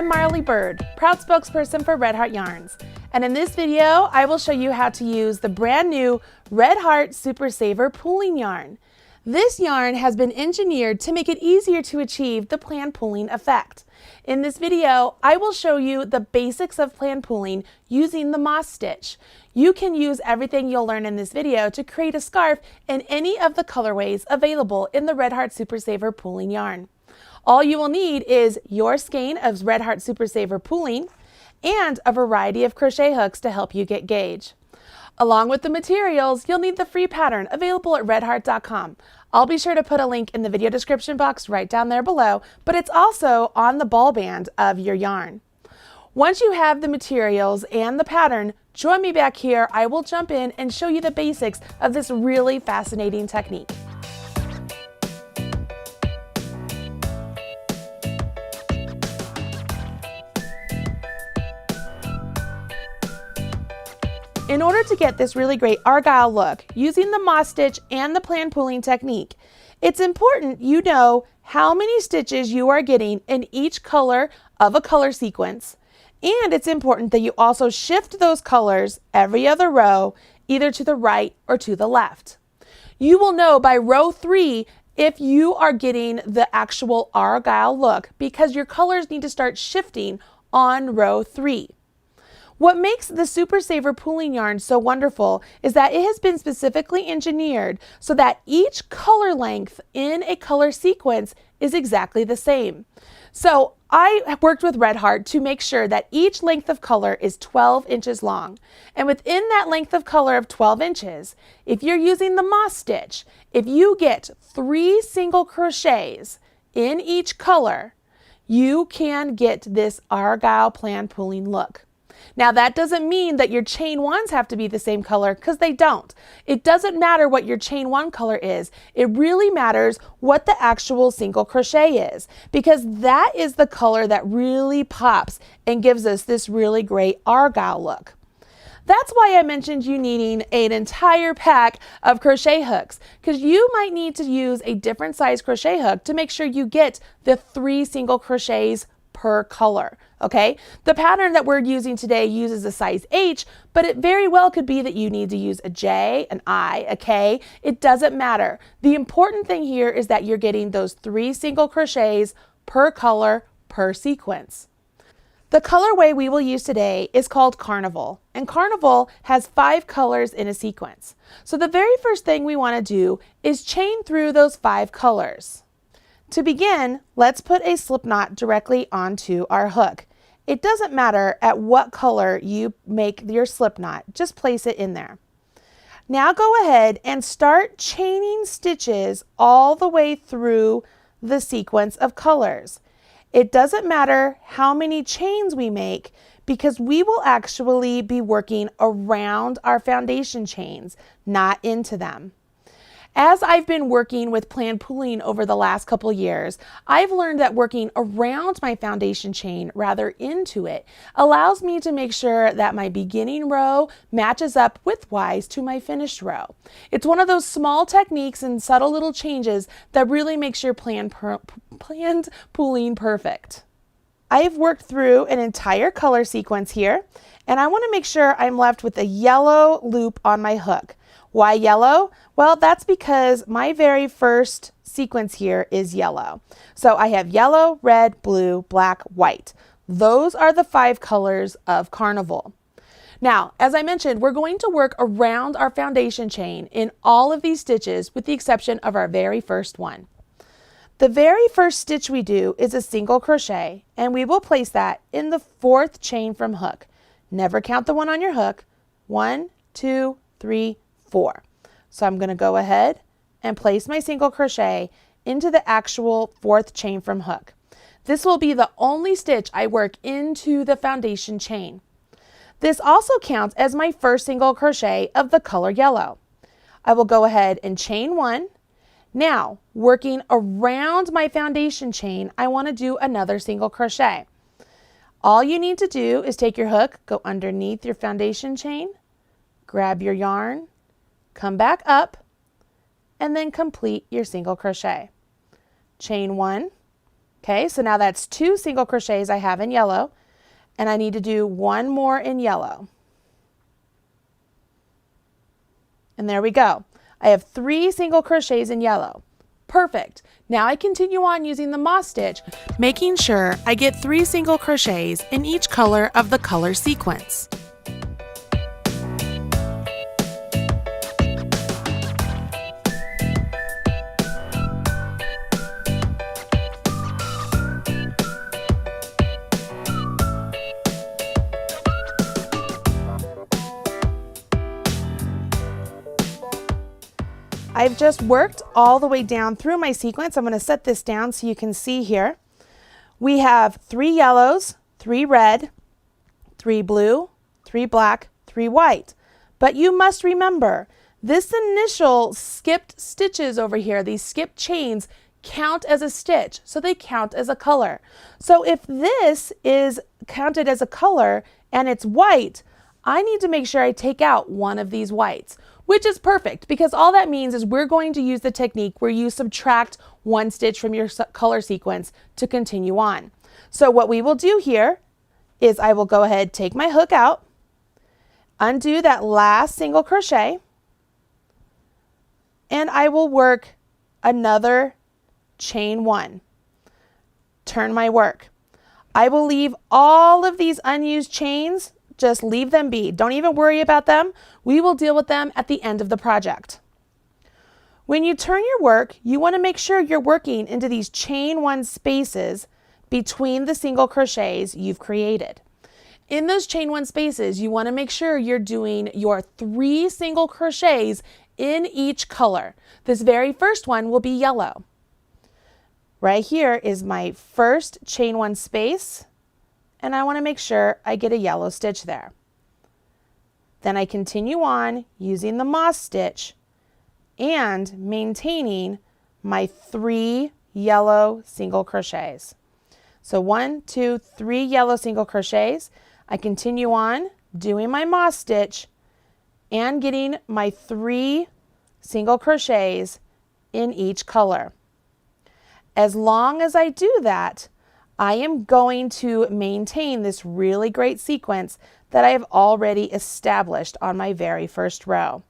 I'm Marley Bird, proud spokesperson for Red Heart Yarns, and in this video I will show you how to use the brand new Red Heart Super Saver pooling yarn. This yarn has been engineered to make it easier to achieve the plain pooling effect. In this video, I will show you the basics of plain pooling using the moss stitch. You can use everything you'll learn in this video to create a scarf in any of the colorways available in the Red Heart Super Saver pooling yarn. All you will need is your skein of Red Heart Super Saver pooling and a variety of crochet hooks to help you get gauge. Along with the materials, you'll need the free pattern available at redheart.com. I'll be sure to put a link in the video description box right down there below, but it's also on the ball band of your yarn. Once you have the materials and the pattern, join me back here. I will jump in and show you the basics of this really fascinating technique. In order to get this really great argyle look using the moss stitch and the plain pooling technique, it's important you know how many stitches you are getting in each color of a color sequence, and it's important that you also shift those colors every other row, either to the right or to the left. You will know by row 3 if you are getting the actual argyle look because your colors need to start shifting on row 3. What makes the Super Saver pooling yarn so wonderful is that it has been specifically engineered so that each color length in a color sequence is exactly the same. So I worked with Red Heart to make sure that each length of color is 12 inches long. And within that length of color of 12 inches, if you're using the moss stitch, if you get 3 single crochets in each color, you can get this argyle plain pooling look. Now that doesn't mean that your chain ones have to be the same color, because they don't. It doesn't matter what your chain one color is. It really matters what the actual single crochet is, because that is the color that really pops and gives us this really great argyle look. That's why I mentioned you needing an entire pack of crochet hooks, because you might need to use a different size crochet hook to make sure you get the 3 single crochets per color. Okay, the pattern that we're using today uses a size H, but it very well could be that you need to use a J, an I, a K. It doesn't matter. The important thing here is that you're getting those 3 single crochets per color per sequence. The colorway we will use today is called Carnival, and Carnival has 5 colors in a sequence. So the very first thing we want to do is chain through those 5 colors. To begin, let's put a slip knot directly onto our hook. It doesn't matter at what color you make your slip knot, just place it in there. Now go ahead and start chaining stitches all the way through the sequence of colors. It doesn't matter how many chains we make because we will actually be working around our foundation chains, not into them. As I've been working with plain pooling over the last couple years, I've learned that working around my foundation chain rather into it allows me to make sure that my beginning row matches up widthwise to my finished row. It's one of those small techniques and subtle little changes that really makes your planned pooling perfect. I have worked through an entire color sequence here, and I want to make sure I'm left with a yellow loop on my hook. Why yellow? Well, that's because my very first sequence here is yellow. So I have yellow, red, blue, black, white. Those are the 5 colors of Carnival. Now, as I mentioned, we're going to work around our foundation chain in all of these stitches with the exception of our very first one. The very first stitch we do is a single crochet, and we will place that in the 4th chain from hook. Never count the one on your hook. 1, 2, 3, 4. So I'm going to go ahead and place my single crochet into the actual 4th chain from hook. This will be the only stitch I work into the foundation chain. This also counts as my first single crochet of the color yellow. I will go ahead and chain 1. Now, working around my foundation chain, I want to do another single crochet. All you need to do is take your hook, go underneath your foundation chain, grab your yarn, come back up, and then complete your single crochet. Chain 1, Okay, so now that's 2 single crochets I have in yellow, and I need to do 1 more in yellow. And there we go. I have 3 single crochets in yellow. Perfect. Now I continue on using the moss stitch, making sure I get 3 single crochets in each color of the color sequence. I've just worked all the way down through my sequence. I'm going to set this down so you can see here. We have 3 yellows, 3 red, 3 blue, 3 black, 3 white. But you must remember, this initial skipped stitches over here, these skipped chains, count as a stitch, so they count as a color. So if this is counted as a color and it's white, I need to make sure I take out one of these whites, which is perfect because all that means is we're going to use the technique where you subtract 1 stitch from your color sequence to continue on. So what we will do here is I will go ahead, take my hook out, undo that last single crochet, and I will work another chain 1. Turn my work. I will leave all of these unused chains, just leave them be. Don't even worry about them. We will deal with them at the end of the project. When you turn your work, you want to make sure you're working into these chain 1 spaces between the single crochets you've created. In those chain 1 spaces, you want to make sure you're doing your 3 single crochets in each color. This very first one will be yellow. Right here is my first chain 1 space, and I want to make sure I get a yellow stitch there. Then I continue on using the moss stitch and maintaining my 3 yellow single crochets. So 1, 2, 3 yellow single crochets. I continue on doing my moss stitch and getting my 3 single crochets in each color. As long as I do that, I am going to maintain this really great sequence that I have already established on my very first row.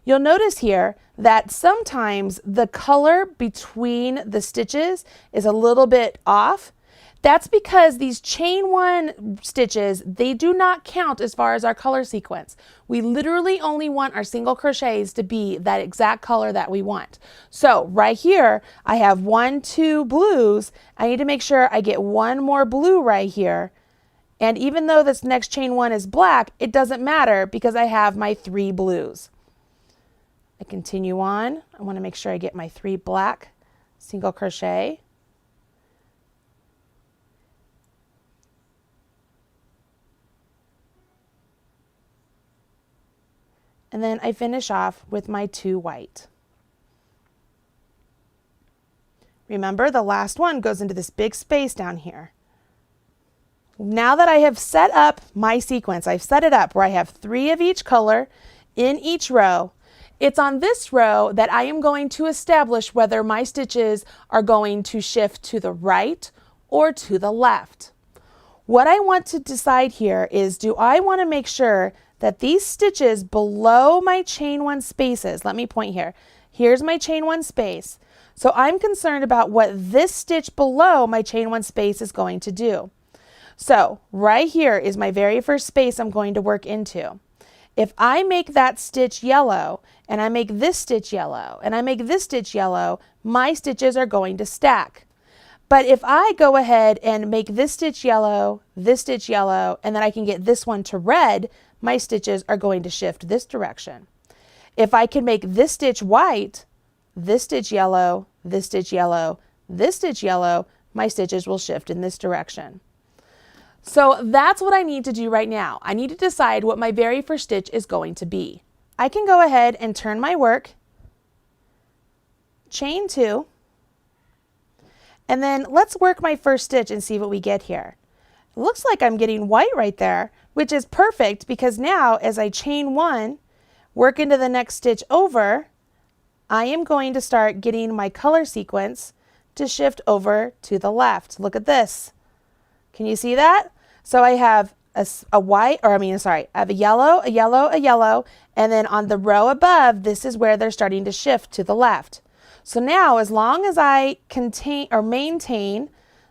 You'll notice here that sometimes the color between the stitches is a little bit off. That's because these chain 1 stitches, they do not count as far as our color sequence. We literally only want our single crochets to be that exact color that we want. So right here, I have 1, 2 blues. I need to make sure I get 1 more blue right here. And even though this next chain 1 is black, it doesn't matter because I have my 3 blues. I continue on. I want to make sure I get my 3 black single crochet. And then I finish off with my 2 white. Remember, the last one goes into this big space down here. Now that I have set up my sequence, I've set it up where I have 3 of each color in each row. It's on this row that I am going to establish whether my stitches are going to shift to the right or to the left. What I want to decide here is, do I want to make sure that these stitches below my chain 1 spaces, let me point here, here's my chain 1 space. So I'm concerned about what this stitch below my chain 1 space is going to do. So right here is my very first space I'm going to work into. If I make that stitch yellow, and I make this stitch yellow, and I make this stitch yellow, my stitches are going to stack. But if I go ahead and make this stitch yellow, and then I can get this one to red, my stitches are going to shift this direction. If I can make this stitch white, this stitch yellow, this stitch yellow, this stitch yellow, my stitches will shift in this direction. So that's what I need to do right now. I need to decide what my very first stitch is going to be. I can go ahead and turn my work, chain 2, and then let's work my first stitch and see what we get here. It looks like I'm getting white right there, which is perfect because now as I chain 1, work into the next stitch over, I am going to start getting my color sequence to shift over to the left. Look at this. Can you see that? So I have a white, or I have a yellow, a yellow, a yellow, and then on the row above, this is where they're starting to shift to the left. So now, as long as I maintain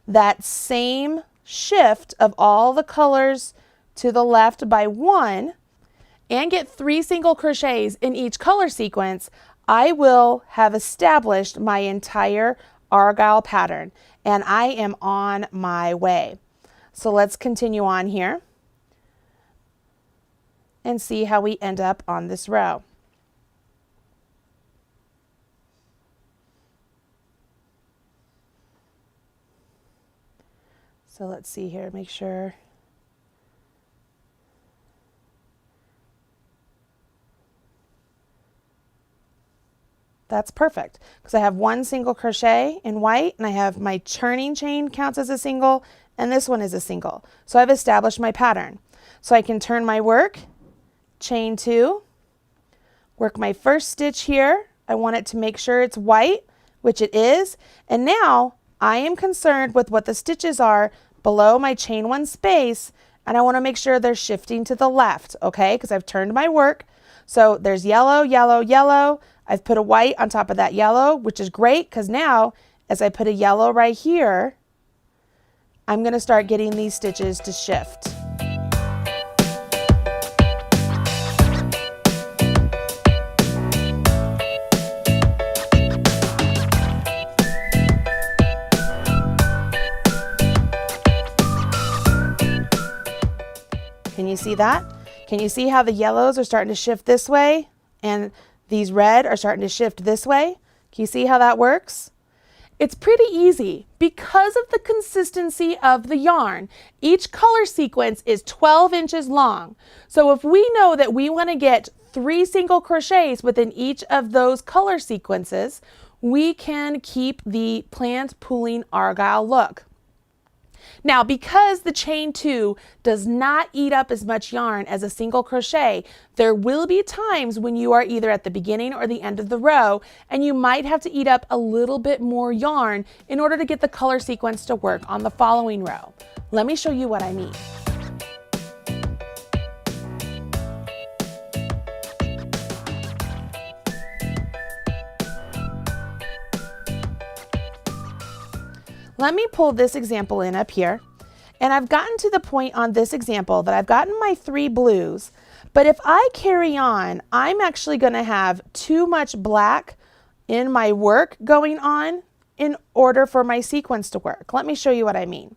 that same shift of all the colors to the left by 1 and get 3 single crochets in each color sequence, I will have established my entire Argyle pattern, and I am on my way. So let's continue on here and see how we end up on this row. So let's see here, make sure. That's perfect, because I have 1 single crochet in white, and I have my turning chain counts as a single, and this one is a single. So I've established my pattern. So I can turn my work, chain 2, work my first stitch here. I want it to make sure it's white, which it is. And now I am concerned with what the stitches are below my chain 1 space, and I want to make sure they're shifting to the left, okay? Because I've turned my work. So there's yellow, yellow, yellow. I've put a white on top of that yellow, which is great because now as I put a yellow right here, I'm going to start getting these stitches to shift. Can you see that? Can you see how the yellows are starting to shift this way and these red are starting to shift this way? Can you see how that works? It's pretty easy because of the consistency of the yarn. Each color sequence is 12 inches long. So if we know that we want to get 3 single crochets within each of those color sequences, we can keep the plant pooling Argyle look. Now, because the chain 2 does not eat up as much yarn as a single crochet, there will be times when you are either at the beginning or the end of the row, and you might have to eat up a little bit more yarn in order to get the color sequence to work on the following row. Let me show you what I mean. Let me pull this example in up here, and I've gotten to the point on this example that I've gotten my 3 blues, but if I carry on, I'm actually going to have too much black in my work going on in order for my sequence to work. Let me show you what I mean.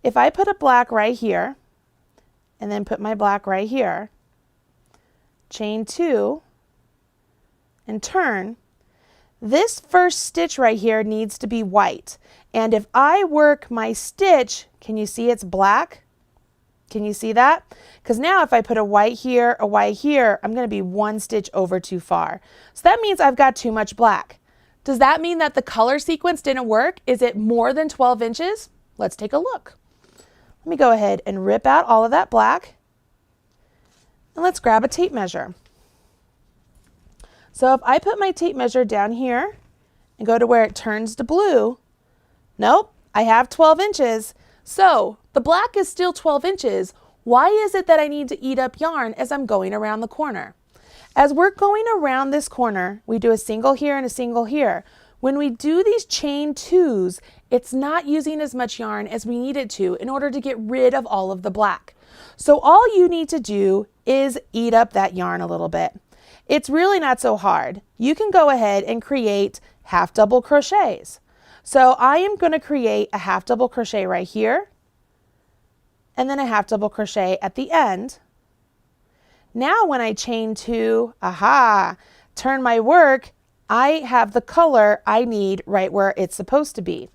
If I put a black right here, and then put my black right here, chain 2, and turn, this first stitch right here needs to be white. And if I work my stitch, can you see it's black? Can you see that? Because now if I put a white here, I'm going to be 1 stitch over too far. So that means I've got too much black. Does that mean that the color sequence didn't work? Is it more than 12 inches? Let's take a look. Let me go ahead and rip out all of that black. And let's grab a tape measure. So if I put my tape measure down here and go to where it turns to blue, nope, I have 12 inches. So the black is still 12 inches. Why is it that I need to eat up yarn as I'm going around the corner? As we're going around this corner, we do a single here and a single here. When we do these chain 2s, it's not using as much yarn as we need it to in order to get rid of all of the black. So all you need to do is eat up that yarn a little bit. It's really not so hard. You can go ahead and create half double crochets. So I am going to create a half double crochet right here, and then a half double crochet at the end. Now when I chain 2, turn my work, I have the color I need right where it's supposed to be.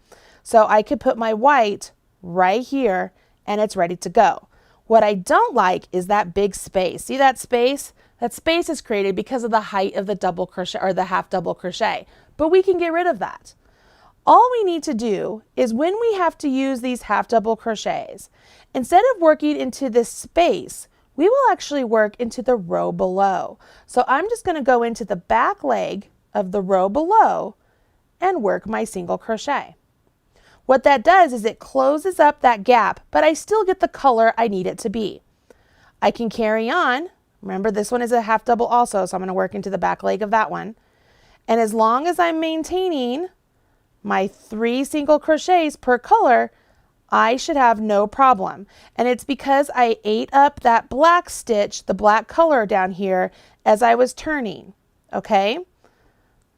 So I could put my white right here and it's ready to go. What I don't like is that big space. See that space? That space is created because of the height of the double crochet or the half double crochet, but we can get rid of that. All we need to do is when we have to use these half double crochets, instead of working into this space, we will actually work into the row below. So I'm just going to go into the back leg of the row below and work my single crochet. What that does is it closes up that gap, but I still get the color I need it to be. I can carry on. Remember, this one is a half double also, so I'm going to work into the back leg of that one. And as long as I'm maintaining my 3 single crochets per color, I should have no problem. And it's because I ate up that black stitch, the black color down here, as I was turning. Okay?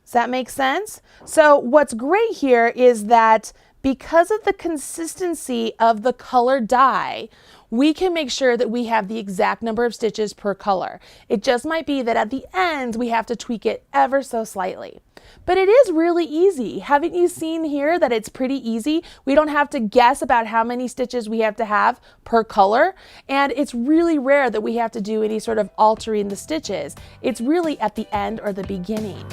Does that make sense? So what's great here is that because of the consistency of the color dye, we can make sure that we have the exact number of stitches per color. It just might be that at the end we have to tweak it ever so slightly. But it is really easy. Haven't you seen here that it's pretty easy? We don't have to guess about how many stitches we have to have per color. And it's really rare that we have to do any sort of altering the stitches. It's really at the end or the beginning.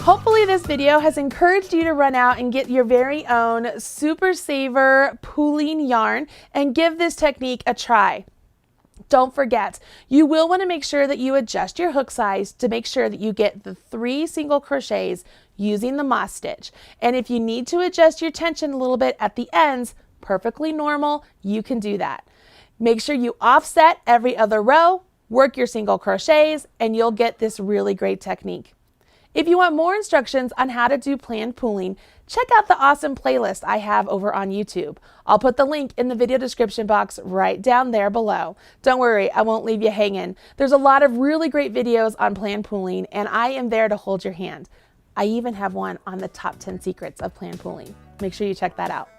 Hopefully this video has encouraged you to run out and get your very own Super Saver pooling yarn and give this technique a try. Don't forget, you will want to make sure that you adjust your hook size to make sure that you get the 3 single crochets using the moss stitch. And if you need to adjust your tension a little bit at the ends, perfectly normal, you can do that. Make sure you offset every other row, work your single crochets, and you'll get this really great technique. If you want more instructions on how to do planned pooling, check out the awesome playlist I have over on YouTube. I'll put the link in the video description box right down there below. Don't worry, I won't leave you hanging. There's a lot of really great videos on planned pooling, and I am there to hold your hand. I even have one on the top 10 secrets of planned pooling. Make sure you check that out.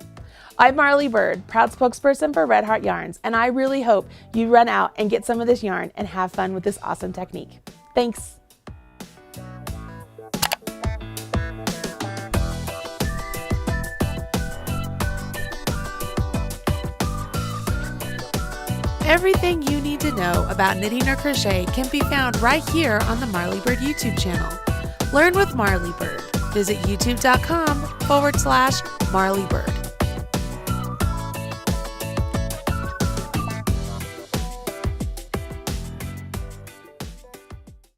I'm Marley Bird, proud spokesperson for Red Heart Yarns, and I really hope you run out and get some of this yarn and have fun with this awesome technique. Thanks. Everything you need to know about knitting or crochet can be found right here on the Marley Bird YouTube channel. Learn with Marley Bird. Visit youtube.com/Marley Bird.